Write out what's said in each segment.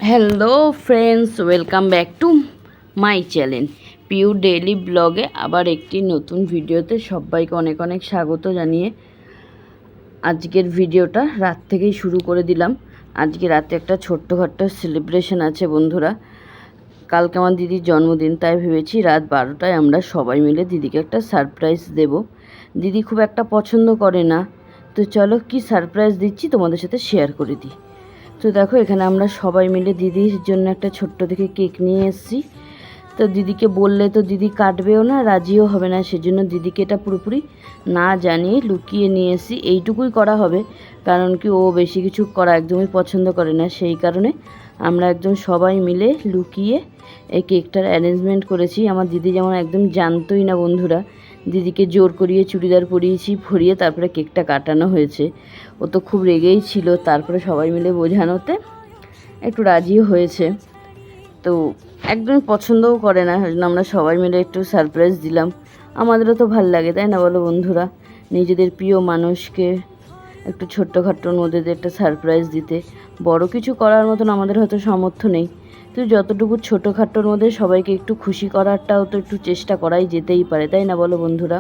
Hello friends, welcome back to my channel Piu daily ব্লগে আবার একটি নতুন ভিডিওতে সবাইকে অনেক অনেক স্বাগত জানিয়ে আজকের ভিডিওটা রাত থেকেই শুরু করে দিলাম। আজকে রাতে একটা ছোট্টখাট্ট সেলিব্রেশন আছে বন্ধুরা। কালকে আমার দিদির জন্মদিন, তাই ভেবেছি রাত 12টায় আমরা সবাই মিলে দিদিকে একটা সারপ্রাইজ দেব। দিদি খুব একটা পছন্দ করে না, তো চলো কি সারপ্রাইজ দিচ্ছি তোমাদের সাথে শেয়ার করে দিই। তো দেখো এখানে আমরা সবাই মিলে দিদির জন্য একটা ছোট্ট দেখে কেক নিয়ে এসেছি। তো দিদিকে বললে তো দিদি কাটবেও না, রাজিও হবে না, সেজন্য দিদিকে এটা পুরোপুরি না জানিয়ে লুকিয়ে নিয়ে এসেছি। এইটুকুই করা হবে, কারণ কি ও বেশি কিছু করা একদমই পছন্দ করে না। সেই কারণে আমরা একদম সবাই মিলে লুকিয়ে এই কেকটার অ্যারেঞ্জমেন্ট করেছি। আমার দিদি যেমন একদম জানতোই না বন্ধুরা, দিদিকে জোর করিয়ে চুড়িদার পরিয়ে তারপরে কেকটা কাটানো হয়েছে। ও তো খুব রেগেই ছিল, তারপরে সবাই মিলে বোঝানোতে একটু রাজিও হয়েছে। তো একদমই পছন্দও করে না, আমরা সবাই মিলে একটু সারপ্রাইজ দিলাম। আমাদেরও তো ভাল লাগে, তাই না বলো বন্ধুরা? নিজেদের প্রিয় মানুষকে একটু ছোট্টখাট্টোর মধ্যে একটা সারপ্রাইজ দিতে। বড় কিছু করার মতন আমাদের হয়তো সামর্থ্য নেই, তো যতটুকু ছোটোখাট্টোর মধ্যে সবাইকে একটু খুশি করারটাও তো একটু চেষ্টা করাই যেতেই পারে, তাই না বলো বন্ধুরা?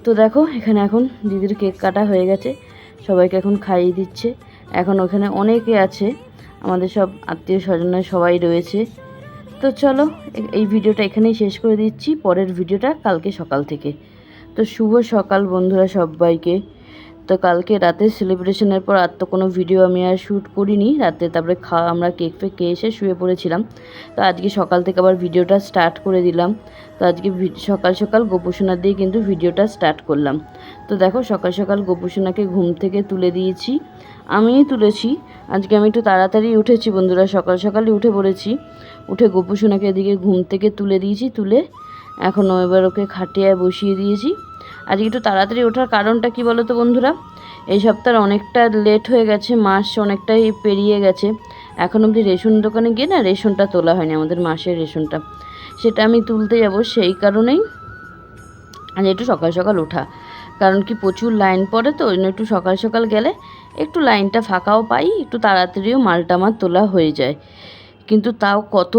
তো দেখো এখানে এখন দিদির কেক কাটা হয়ে গেছে, সবাইকে এখন খাইয়ে দিচ্ছে। এখন ওখানে অনেকে আছে, আমাদের সব আত্মীয় স্বজনরা সবাই রয়েছে। তো চলো এই ভিডিওটা এখানেই শেষ করে দিচ্ছি, পরের ভিডিওটা কালকে সকাল থেকে। তো শুভ সকাল বন্ধুরা সবাইকে। তো কালকে রাতে সেলিব্রেশনের পর আর তো কোনো ভিডিও আমি আর শ্যুট করিনি রাতে, তারপরে আমরা কেক খেয়ে এসে শুয়ে পড়েছিলাম। তো আজকে সকাল থেকে আবার ভিডিওটা স্টার্ট করে দিলাম। তো আজকে সকাল সকাল গোপুসোনা দিয়ে কিন্তু ভিডিওটা স্টার্ট করলাম। তো দেখো সকাল সকাল গোপুসোনাকে ঘুম থেকে তুলে দিয়েছি, আমিই তুলেছি। আজকে আমি একটু তাড়াতাড়ি উঠেছি বন্ধুরা, সকাল সকালই উঠে পড়েছি। উঠে গোপুসোনাকে এদিকে ঘুম থেকে তুলে দিয়েছি, তুলে এখন এবার ওকে খাটিয়ায় বসিয়ে দিয়েছি। আজকে একটু তাড়াতাড়ি ওঠার কারণটা কি বলো তো বন্ধুরা? এই সপ্তাহে অনেকটা লেট হয়ে গেছে, মাস অনেকটাই পেরিয়ে গেছে। এখন অবধি রেশন দোকানে গিয়ে না রেশনটা তোলা হয়নি, আমাদের মাসের রেশনটা, সেটা আমি তুলতে যাব। সেই কারণেই আজ একটু সকাল সকাল ওঠা, কারণ কি প্রচুর লাইন পড়ে, তো ওই জন্য একটু সকাল সকাল গেলে একটু লাইনটা ফাঁকাও পাই, একটু তাড়াতাড়িও মালটা আমার তোলা হয়ে যায়। কিন্তু তাও কত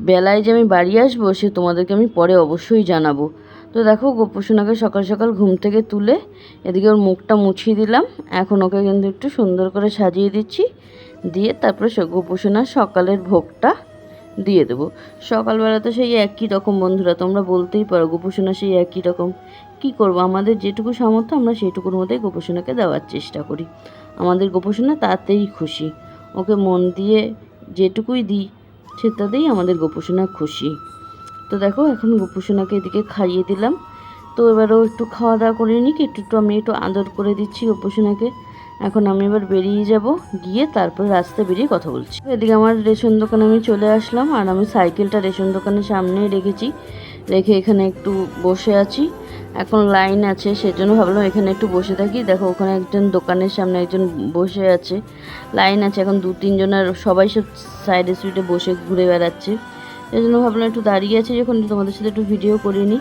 বেলায় যে আমি বাড়ি আসবো সে তোমাদেরকে আমি পরে অবশ্যই জানাবো। তো দেখো গোপুসোনাকে সকাল সকাল ঘুম থেকে তুলে এদিকে ওর মুখটা মুছিয়ে দিলাম। এখন ওকে কিন্তু একটু সুন্দর করে সাজিয়ে দিচ্ছি, দিয়ে তারপরে গোপুসোনার সকালের ভোগটা দিয়ে দেবো। সকালবেলা তো সেই একই রকম বন্ধুরা, তোমরা বলতেই পারো গোপুসোনা সেই একই রকম। কি করব, আমাদের যেটুকু সামর্থ্য আমরা সেইটুকুর মধ্যেই গোপুসোনাকে দেওয়ার চেষ্টা করি। আমাদের গোপুসোনা তাতেই খুশি, ওকে মন দিয়ে যেটুকুই দিই সেটাতেই আমাদের গোপুসোনা খুশি। তো দেখো এখন গোপুসোনাকে এদিকে খাইয়ে দিলাম। তো এবারও একটু খাওয়া দাওয়া করে নিই, একটু আমি একটু আদর করে দিচ্ছি গোপুসোনাকে। এখন আমি এবার বেরিয়ে যাব, গিয়ে তারপরে রাস্তায় বেরিয়ে কথা বলছি। এদিকে আমার রেশন দোকানে আমি চলে আসলাম, আর আমি সাইকেলটা রেশন দোকানের সামনেই রেখেছি, রেখে এখানে একটু বসে আছি। এখন লাইন আছে সেজন্য ভাবলাম এখানে একটু বসে থাকি। দেখো ওখানে একজন দোকানের সামনে একজন বসে আছে, লাইন আছে এখন 2-3 জনের, সবাই সব সাইডে সুইডে বসে ঘুরে বেড়াচ্ছে। এই জন্য ভাবলাম একটু দাঁড়িয়ে আছি যখন তোমাদের সাথে একটু ভিডিও করে নিই।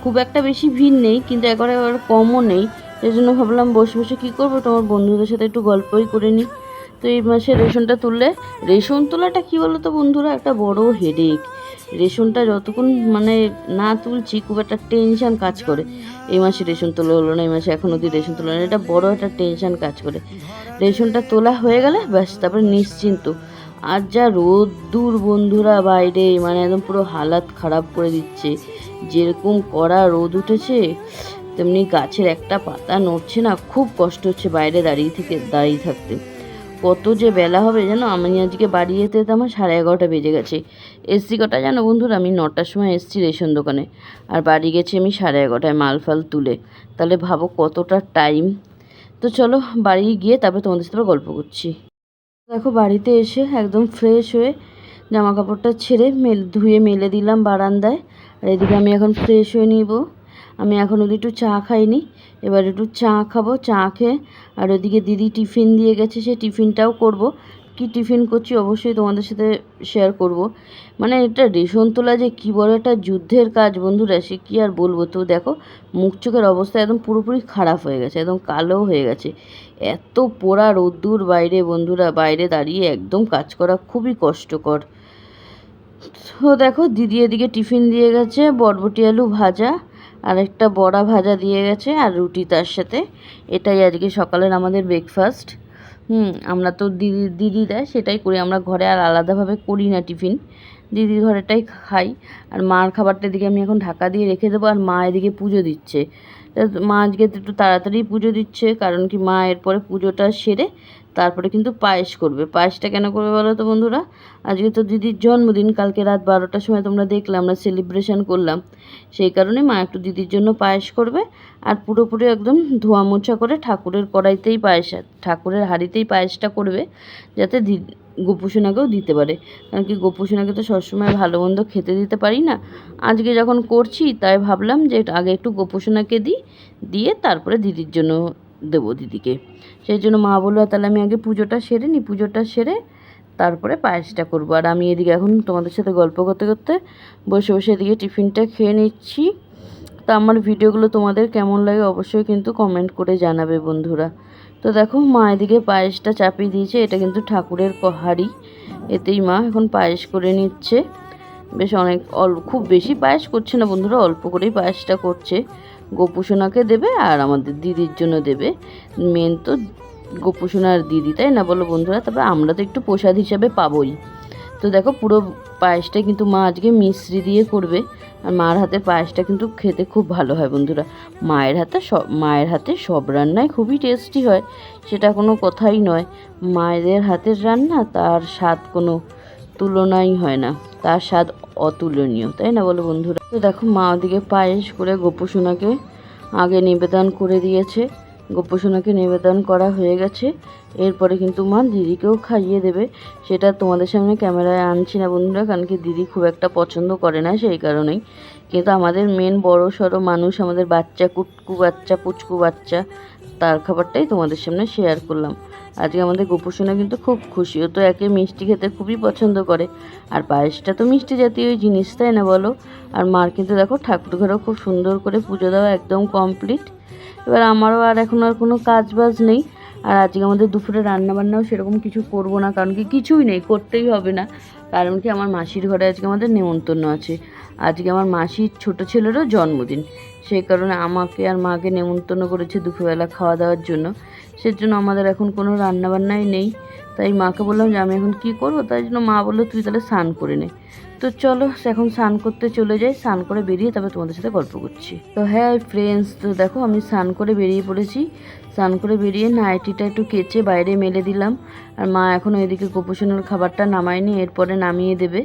খুব একটা বেশি ভিড় নেই, কিন্তু একবারে কমও নেই, এই জন্য ভাবলাম বসে বসে কী করবো, তোমার বন্ধুদের সাথে একটু গল্পই করে নিই। তো এই মাসে রেশনটা তুললে, রেশন তোলাটা কী বলো তো বন্ধুরা, একটা বড় হেডেক। রেশনটা যতক্ষণ না তুলছি খুব একটা টেনশান কাজ করে। এই মাসে রেশন তোলা হলো না, এই মাসে এখন অবধি রেশন তোলা না, এটা বড় একটা টেনশান কাজ করে। রেশনটা তোলা হয়ে গেলে ব্যাস তারপরে নিশ্চিন্ত। আর যা রোদ্দুর বন্ধুরা বাইরে, একদম পুরো হালাত খারাপ করে দিচ্ছে। যেরকম কড়া রোদ উঠেছে, তেমনি গাছের একটা পাতা নড়ছে না, খুব কষ্ট হচ্ছে বাইরে দাঁড়িয়ে থাকতে। কত যে বেলা হবে জানো, আমি আজকে বাড়ি যেতে যেতে আমার 11:30 বেজে গেছে। এসছি কটা জানো বন্ধুরা, আমি 9টার সময় এসছি রেশন দোকানে, আর বাড়ি গেছি আমি 11:30 মাল ফাল তুলে। তাহলে ভাবো কতটা টাইম। তো চলো বাড়ি গিয়ে তারপরে তোমাদের সাথে গল্প করছি। দেখো বাড়িতে এসে একদম ফ্রেশ হয়ে জামা কাপড়টা ছেড়ে ধুয়ে মেলে দিলাম বারান্দায়। আর এদিকে আমি এখন ফ্রেশ হয়ে নিব। আমি এখন অবধি একটু চা খাইনি, এবার একটু চা খাবো। চা খেয়ে আর ওদিকে দিদি টিফিন দিয়ে গেছে, সেই টিফিনটাও করব। কি টিফিন করছি অবশ্যই তোমাদের সাথে শেয়ার করব। মানে এটা রেশন তোলা যে কী বড় একটা যুদ্ধের কাজ বন্ধুরা, সে কী আর বলবো। তো দেখো মুখ চোখের অবস্থা একদম পুরোপুরি খারাপ হয়ে গেছে, একদম কালো হয়ে গেছে। এত পোড়া রোদ্দুর বাইরে বন্ধুরা, বাইরে দাঁড়িয়ে একদম কাজ করা খুবই কষ্টকর। তো দেখো দিদি এদিকে টিফিন দিয়ে গেছে, বরবটি আলু ভাজা আর একটা বড়া ভাজা দিয়ে গেছে আর রুটি তার সাথে। এটাই আজকে সকালের আমাদের ব্রেকফাস্ট। আমরা তো দিদি দেয় সেটাই করি, আমরা ঘরে আর আলাদাভাবে করি না টিফিন, দিদির ঘরেটাই খাই। আর মার খাবারটা এদিকে আমি এখন ঢাকা দিয়ে রেখে দেবো। আর মা এদিকে পুজো দিচ্ছে। মা আজকে একটু তাড়াতাড়ি পুজো দিচ্ছে, কারণ কি মা এরপরে পুজোটা সেরে তারপরে কিন্তু পায়েস করবে। পায়েসটা কেন করবে বলো তো বন্ধুরা, আজকে তো দিদির জন্মদিন, কালকে রাত 12টার সময় তোমরা দেখলে আমরা সেলিব্রেশন করলাম, সেই কারণে মা একটু দিদির জন্য পায়েস করবে। আর পুরোপুরি একদম ধোয়া মোছা করে ঠাকুরের কড়াইতেই পায়েস, ঠাকুরের হাঁড়িতেই পায়েসটা করবে, যাতে গোপুসোনাকেও দিতে পারে। কারণ কি গোপুসোনাকে তো সবসময় ভালো মন্দ খেতে দিতে পারি না, আজকে যখন করছি তাই ভাবলাম যে আগে একটু গোপুসোনাকে দিয়ে তারপরে দিদির জন্য দেবো দিদিকে। সেই জন্য মা বললো তাহলে আমি আগে পুজোটা সেরে নিই, পুজোটা সেরে তারপরে পায়েসটা করবো। আর আমি এদিকে এখন তোমাদের সাথে গল্প করতে করতে বসে বসে এদিকে টিফিনটা খেয়ে নিচ্ছি। তা আমার ভিডিওগুলো তোমাদের কেমন লাগে অবশ্যই কিন্তু কমেন্ট করে জানাবে বন্ধুরা। তো দেখো মা এদিকে পায়েসটা চাপিয়ে দিয়েছে, এটা কিন্তু ঠাকুরের হাঁড়ি, এতেই মা এখন পায়েস করে নিচ্ছে। বেশ খুব বেশি পায়েস করছে না বন্ধুরা, অল্প করেই পায়েসটা করছে। গোপুসোনাকে দেবে আর আমাদের দিদির জন্য দেবে। মেন তো গোপুসোনার দিদি, তাই না বলো বন্ধুরা? তবে আমরা তো একটু প্রসাদ হিসাবে পাবোই। তো দেখো পুরো পায়েসটা কিন্তু মা আজকে মিশ্রি দিয়ে করবে। আর মার হাতের পায়েসটা কিন্তু খেতে খুব ভালো হয় বন্ধুরা। মায়ের হাতে সব রান্নাই খুবই টেস্টি হয়, সেটা কোনো কথাই নয়। মায়েদের হাতের রান্না তার স্বাদ কোনো তুলনাই হয় না, তার স্বাদ অতুলনীয়, তাই না বলো বন্ধুরা? তো দেখো মা ওদিকে পায়েস করে গোপুসোনাকে আগে নিবেদন করে দিয়েছে। গোপুসোনাকে নিবেদন করা হয়ে গেছে, এরপরে কিন্তু মা দিদিকেও খাইয়ে দেবে। সেটা তোমাদের সামনে ক্যামেরায় আনছি না বন্ধুরা, কারণ কি দিদি খুব একটা পছন্দ করে না, সেই কারণেই। কিন্তু আমাদের মেন বড় সড়ো মানুষ, আমাদের বাচ্চা কুটকু বাচ্চা পুচকু বাচ্চা, তার খাবারটাই তোমাদের সামনে শেয়ার করলাম। আজকে আমাদের গোপুসোনা কিন্তু খুব খুশি, ও তো একে মিষ্টি খেতে খুবই পছন্দ করে। আর পায়েসটা তো মিষ্টি জাতীয় জিনিস, তাই না বলো? আর মার কিন্তু দেখো ঠাকুর ঘরেও খুব সুন্দর করে পুজো দেওয়া একদম কমপ্লিট। এবার আমারও আর এখন আর কোনো কাজ বাজ নেই। আর আজকে আমাদের দুপুরে রান্নাবান্নাও সেরকম কিছু করব না, কারণ কি কিছুই নেই, করতেই হবে না। কারণ কি আমার মাসির ঘরে আজকে আমাদের নেমন্তন্ন আছে। আজকে আমার মাসির ছোটো ছেলেরও জন্মদিন, সেই কারণে আমাকে আর মাকে নেমন্তন্ন করেছে দুপুরবেলা খাওয়া দাওয়ার জন্য। সেজন্য আমাদের এখন কোনো রান্নাবান্নাই নেই। তাই মাকে বললাম যে আমি এখন কি করব, তাই জন্য মা বললো তুই তাহলে স্নান করে নে। তো চলো এখন স্নান করতে চলে যাই, স্নান করে বেরিয়ে তবে তোমাদের সাথে গল্প করছি। তো হ্যাঁ ফ্রেন্ডস, তো দেখো আমি স্নান করে বেরিয়ে পড়েছি। স্নান করে বেরিয়ে নাইটিটা একটু কেচে বাইরে মেলে দিলাম। আর মা এখন ওইদিকে গোপুসোনার খাবারটা নামায়নি, এরপরে নামিয়ে দেবে।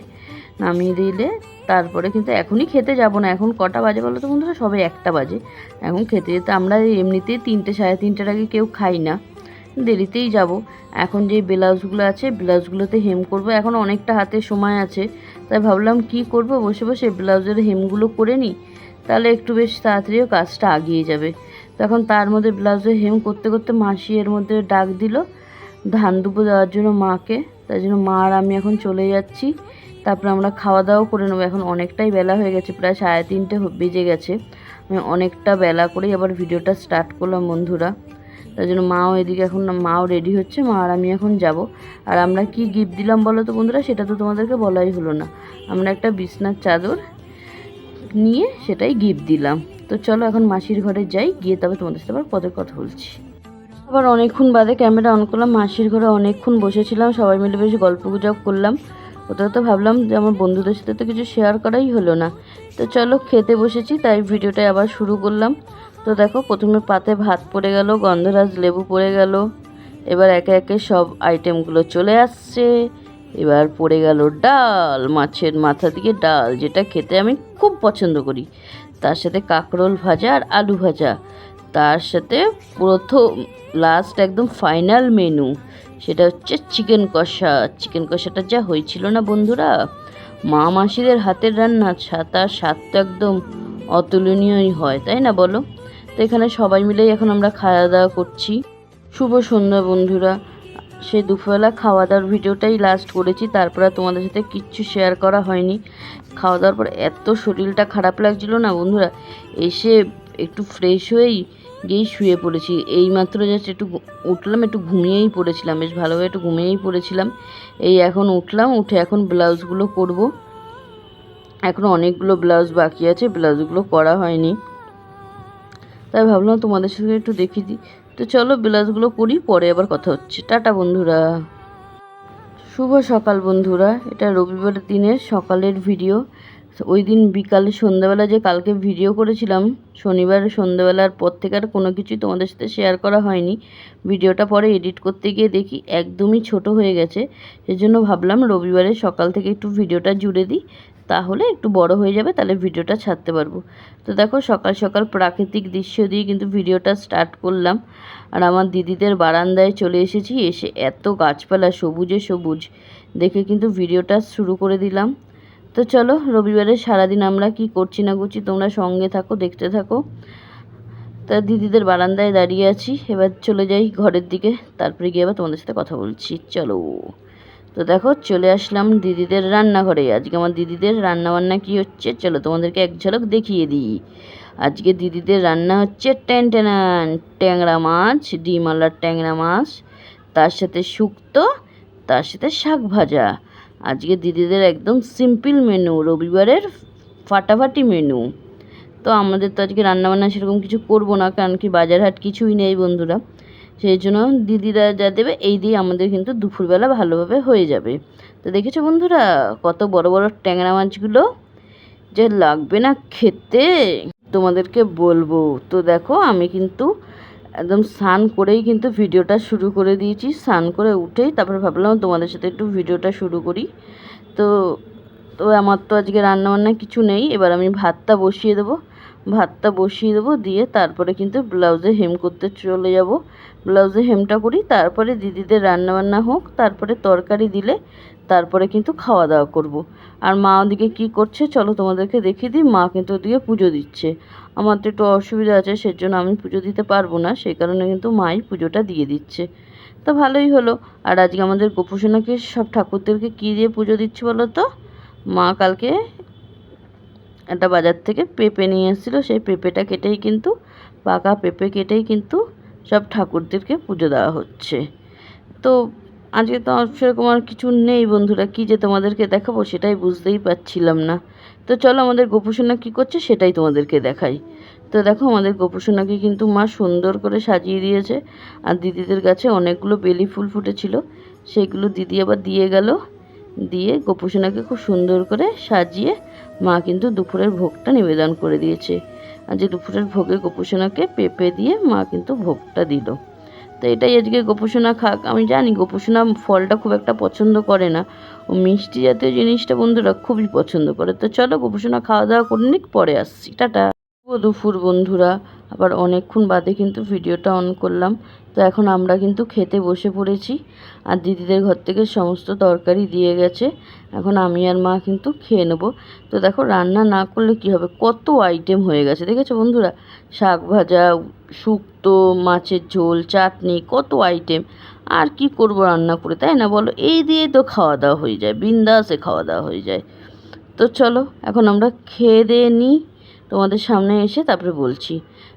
নামিয়ে দিলে তারপরে কিন্তু এখনই খেতে যাব না। এখন কটা বাজে বলো তো বন্ধুরা? সবে 1টা বাজে। এখন খেতে যেতে আমরা এমনিতেই 3টে সাড়ে 3টার আগে কেউ খাই না, দেরিতেই যাব। এখন যে ব্লাউজগুলো আছে ব্লাউজগুলোতে হেম করব, এখন অনেকটা হাতে সময় আছে। তাই ভাবলাম কি করব, বসে বসে ব্লাউজের হেমগুলো করে নিই, তাহলে একটু বেশ তাড়াতাড়িও কাজটা এগিয়ে যাবে। তখন তার মধ্যে ব্লাউজের হেম করতে করতে মাসি এর মধ্যে ডাক দিল ধান দুপো দেওয়ার জন্য মাকে। তাই জন্য মা আর আমি এখন চলে যাচ্ছি। তারপরে আমরা খাওয়া দাওয়া করে নেবো। এখন অনেকটাই বেলা হয়ে গেছে, প্রায় 3:30 বেজে গেছে। আমি অনেকটা বেলা করেই আবার ভিডিওটা স্টার্ট করলাম বন্ধুরা। তাই জন্য মাও এদিকে এখন মাও রেডি হচ্ছে, মা আর আমি এখন যাব। আর আমরা কি গিফট দিলাম বলো তো বন্ধুরা, সেটা তো তোমাদেরকে বলাই হলো না। আমরা একটা বিছনার চাদর নিয়ে সেটাই গিফট দিলাম। তো চলো এখন মাসির ঘরে যাই, গিয়ে তবে তোমাদের সাথে আবার পদের কথা বলছি। আবার অনেকক্ষণ বাদে ক্যামেরা অন করলাম, মাসির ঘরে অনেকক্ষণ বসেছিলাম, সবাই মিলে বেশ গল্প গুজব করলাম। ওটা তো ভাবলাম যে আমার বন্ধুদের সাথে তো কিছু শেয়ার করাই হলো না। তো চলো খেতে বসেছি, তাই ভিডিওটা আবার শুরু করলাম। তো দেখো প্রথমে পাতে ভাত পড়ে গেল, গন্ধরাজ লেবু পড়ে গেল, এবার একে একে সব আইটেমগুলো চলে আসছে। এবার পড়ে গেল ডাল, মাছের মাথা দিয়ে ডাল, যেটা খেতে আমি খুব পছন্দ করি। তার সাথে কাঁকরোল ভাজা আর আলু ভাজা, তার সাথে প্রথম লাস্ট একদম ফাইনাল মেনু, সেটা হচ্ছে চিকেন কষা। চিকেন কষাটা যা হয়েছিল না বন্ধুরা, মা মাসিদের হাতের রান্না, তার স্বাদ তো একদম অতুলনীয়ই হয়, তাই না বলো? তো এখানে সবাই মিলেই এখন আমরা খাওয়া দাওয়া করছি। শুভ সন্ধ্যা বন্ধুরা। সেই দুপুরবেলা খাওয়া দাওয়ার ভিডিওটাই লাস্ট করেছি, তারপরে তোমাদের সাথে কিচ্ছু শেয়ার করা হয়নি। খাওয়া দাওয়ার পর এত শরীরটা খারাপ লাগছিল না বন্ধুরা, এসে একটু ফ্রেশ হয়েই গিয়েই শুয়ে পড়েছি। এইমাত্র জাস্ট একটু উঠলাম, একটু ঘুমিয়েই পড়েছিলাম, বেশ ভালোভাবে একটু ঘুমিয়েই পড়েছিলাম। এই এখন উঠলাম, উঠে এখন ব্লাউজগুলো করব। এখন অনেকগুলো ব্লাউজ বাকি আছে, ব্লাউজগুলো করা হয়নি, তাই ভাবলাম তোমাদের সঙ্গে একটু দেখিয়ে দিই। তো চলো ব্লাউজগুলো করি, পরে আবার কথা হচ্ছে। টাটা বন্ধুরা। শুভ সকাল বন্ধুরা। এটা রবিবার দিনের সকালের ভিডিও। ওই দিন বিকালে সন্ধ্যাবেলা যে কালকে ভিডিও করেছিলাম, শনিবার সন্ধ্যাবেলার পর থেকে আর কোনো কিছুই তোমাদের সাথে শেয়ার করা হয়নি। ভিডিওটা পরে এডিট করতে গিয়ে দেখি একদমই ছোট হয়ে গেছে, সেজন্য ভাবলাম রবিবারের সকাল থেকে একটু ভিডিওটা জুড়ে দিই, তাহলে একটু বড় হয়ে যাবে, তাহলে ভিডিওটা ছাড়তে পারবো। তো দেখো সকাল সকাল প্রাকৃতিক দৃশ্য দিয়ে কিন্তু ভিডিওটা স্টার্ট করলাম। আর আমার দিদিদের বারান্দায় চলে এসেছি, এসে এত গাছপালা সবুজে সবুজ দেখে কিন্তু ভিডিওটা শুরু করে দিলাম। তো চলো রবিবারে সারাদিন আমরা কি করছি না করছি তোমরা সঙ্গে থাকো, দেখতে থাকো। তা দিদিদের বারান্দায় দাঁড়িয়ে আছি, এবার চলে যাই ঘরের দিকে, তারপরে গিয়ে আবার তোমাদের সাথে কথা বলছি। চলো। তো দেখো চলে আসলাম দিদিদের রান্নাঘরে। আজকে আমার দিদিদের রান্নাবান্না কি হচ্ছে চলো তোমাদেরকে এক ঝলক দেখিয়ে দিই। আজকে দিদিদের রান্না হচ্ছে টেনটেনান ট্যাংরা মাছ, ডিমওয়ালার ট্যাংরা মাছ, তার সাথে শুক্তো, তার সাথে শাক ভাজা। আজকে দিদিদের একদম সিম্পল মেনু, রবিবারের ফাটাফাটি মেনু। তো আমাদের তো আজকে রান্নাবান্না সেরকম কিছু করব না, কারণ কি বাজার হাট কিছুই নেই বন্ধুরা, সেই জন্য দিদিরা যা দেবে এই দিয়ে আমাদের কিন্তু দুপুরবেলা ভালোভাবে হয়ে যাবে। তো দেখেছো বন্ধুরা কত বড় বড় ট্যাংরা মাছগুলো, যে লাগবে না খেতে তোমাদেরকে বলবো। তো দেখো আমি কিন্তু একদম স্নান করেই কিন্তু ভিডিওটা শুরু করে দিয়েছি। স্নান করে উঠেই তারপরে ভাবলাম তোমাদের সাথে একটু ভিডিওটা শুরু করি। তো তো আমার তো আজকে রান্নাবান্না কিছু নেই, এবার আমি ভাতটা বসিয়ে দেবো, দিয়ে তারপরে কিন্তু ব্লাউজে হেম করতে চলে যাব। ব্লাউজে হেমটা করি, তারপরে দিদিদের রান্নাবান্না হোক, তারপরে তরকারি দিলে তারপরে কিন্তু খাওয়া দাওয়া করব। আর মা ওদিকে কী করছে চলো তোমাদেরকে দেখিয়ে দিই। মা কিন্তু ওদিকে পুজো দিচ্ছে। আমার তো একটু অসুবিধা আছে, সেজন্য আমি পুজো দিতে পারবো না, সেই কারণে কিন্তু মাই পুজোটা দিয়ে দিচ্ছে। তো ভালোই হলো। আর আজকে আমাদের গোপুসোনাকে সব ঠাকুরদেরকে কী দিয়ে পুজো দিচ্ছে বলো তো? মা কালকে একটা বাজার থেকে পেঁপে নিয়ে এসেছিলো, সেই পেঁপেটা কেটেই কিন্তু, পাকা পেঁপে কেটেই কিন্তু সব ঠাকুরদেরকে পুজো দেওয়া হচ্ছে। তো আজকে তো সেরকম আর কিছু নেই বন্ধুরা, কী যে তোমাদেরকে দেখাবো সেটাই বুঝতেই পারছিলাম না। তো চলো আমাদের গোপুসোনা কী করছে সেটাই তোমাদেরকে দেখাই। তো দেখো আমাদের গোপুসোনাকে কিন্তু মা সুন্দর করে সাজিয়ে দিয়েছে। আর দিদিদের গাছে অনেকগুলো বেলি ফুল ফুটেছিল, সেগুলো দিদি আবার দিয়ে গেল। দিয়ে গোপুসোনাকে খুব সুন্দর করে সাজিয়ে মা কিন্তু দুপুরের ভোগটা নিবেদন করে দিয়েছে। আর যে দুপুরের ভোগে গোপুসোনাকে পেঁপে দিয়ে মা কিন্তু ভোগটা দিল। তো এটাই আজকে গোপুসোনা খাক। আমি জানি গোপুসোনা ফলটা খুব একটা পছন্দ করে না, ও মিষ্টি জাতীয় জিনিসটা বন্ধুরা খুবই পছন্দ করে। তো চলো গোপুসোনা খাওয়া দাওয়া করে নিক, পরে আসছি। টাটা। দুপুর বন্ধুরা, আবার অনেকক্ষণ বাদে কিন্তু ভিডিওটা অন করলাম। তো এখন আমরা কিন্তু খেতে বসে পড়েছি। আর দিদিদের ঘর থেকে সমস্ত তরকারি দিয়ে গেছে, এখন আমি আর মা কিন্তু খেয়ে নেবো। তো দেখো রান্না না করলে কি হবে, কত আইটেম হয়ে গেছে দেখেছো বন্ধুরা। শাক ভাজা, শুক্তো, মাছের ঝোল, চাটনি, কত আইটেম। আর কি করব রান্না করে, তাই না বলো? এই দিয়েই তো খাওয়া দাওয়া হয়ে যায়, বিন্দাসে খাওয়া দাওয়া হয়ে যায়। তো চলো এখন আমরা খেয়ে দিয়ে নিই, তোমাদের সামনে এসে তারপরে বলছি।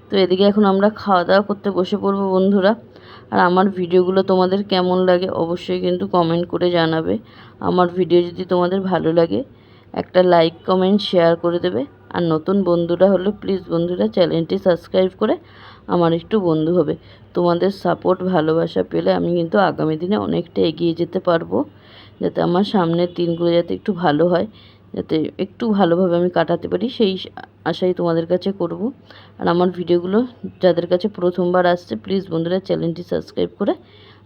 তো এদিকে এখন আমরা খাওয়া দাওয়া করতে বসে পড়বো বন্ধুরা। আর আমার ভিডিওগুলো তোমাদের কেমন লাগে অবশ্যই কিন্তু কমেন্ট করে জানাবে। আমার ভিডিও যদি তোমাদের ভালো লাগে একটা লাইক কমেন্ট শেয়ার করে দেবে। আর নতুন বন্ধুরা হলে প্লিজ বন্ধুরা চ্যানেলটি সাবস্ক্রাইব করে আমার একটু বন্ধু হবে। তোমাদের সাপোর্ট ভালোবাসা পেলে আমি কিন্তু আগামী দিনে অনেকটা এগিয়ে যেতে পারবো, যাতে আমার সামনের দিনগুলো যাতে একটু ভালো হয়, যাতে একটু ভালোভাবে আমি কাটাতে পারি, সেই আশাই তোমাদের কাছে করব। আর আমার ভিডিওগুলো যাদের কাছে প্রথমবার আসছে প্লিজ বন্ধুরা চ্যানেলটি সাবস্ক্রাইব করে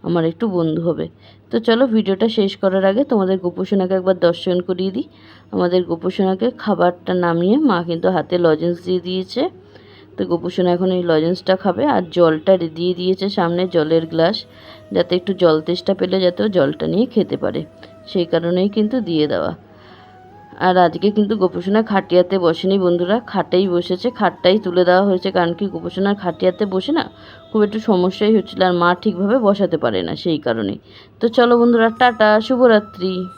আমার একটু বন্ধু হবে। তো চলো ভিডিওটা শেষ করার আগে তোমাদের গোপুসোনাকে একবার দর্শন করিয়ে দিই। আমাদের গোপুসোনাকে খাবারটা নামিয়ে মা কিন্তু হাতে লজেন্স দিয়ে দিয়েছে। তো গোপুসোনা এখন এই লজেন্সটা খাবে। আর জলটা দিয়ে দিয়েছে সামনে, জলের গ্লাস, যাতে একটু জল তেষ্টা পেলে যাতে ও জলটা নিয়ে খেতে পারে, সেই কারণেই কিন্তু দিয়ে দেওয়া। আর আজকে কিন্তু গোপোষণা খাটিয়াতে বসেনি বন্ধুরা, খাটেই বসেছে। খাটটাই তুলে দেওয়া হয়েছে, কারণ কি গোপোষণার খাটিয়াতে বসে না খুব একটু সমস্যাই হচ্ছিলো, আর মা ঠিকভাবে বসাতে পারে না, সেই কারণেই। তো চলো বন্ধুরা, টাটা, শুভরাত্রি।